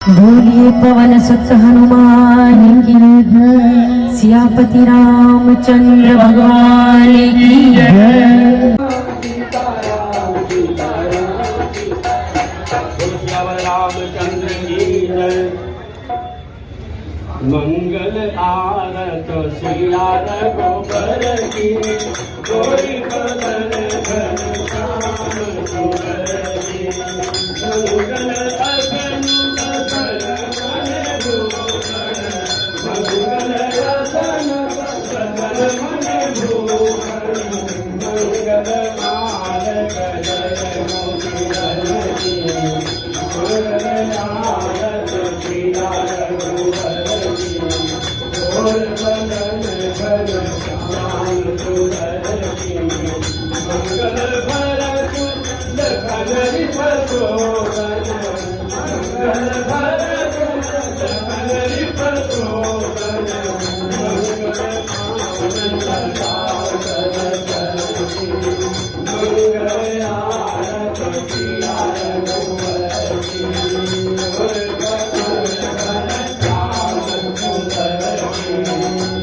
बोलिए पवन सुत हनुमान की सियापति रामचंद्र भगवान की जय। रामचंद्र की जय। मंगल आरत सिया रघुबर की कोई बदन घन श्याम सुंदर की। मंगल अगन बदन मन भूषण मंगल अगन बदन मन भूषण मंगल माल जय मोती धर की। मंगल आरत सिया रघुबर मंगल भरत लखन प्रचोदन मंगल भरत लखन प्रचोदन मंगल आनंद मंगल आरत सिया रघुबर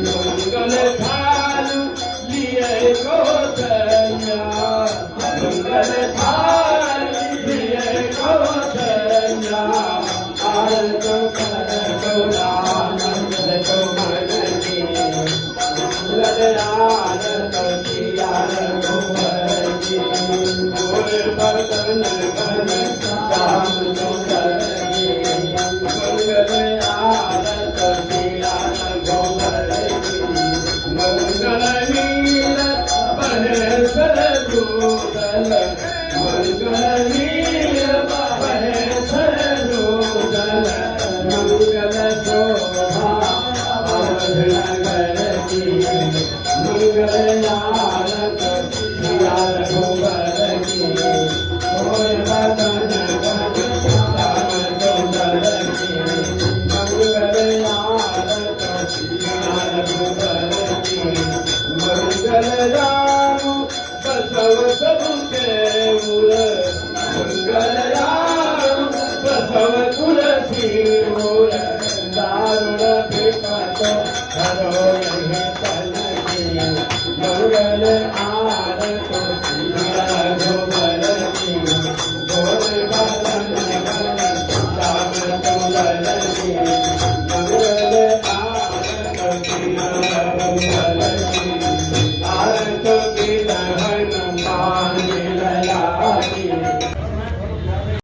मंगल थाल लिए कौशल्या मंगल थाल लिए कौशल्या आरत कर गौरानंद कुमार की। मंगल आरत सिया रघुबर की गोर बदन घन श्याम सुंदर की। मंगल आरत सिया रघुबर मंगल नील महेश्वर दूदल मंगल नील महेश्वर दूदल मंगल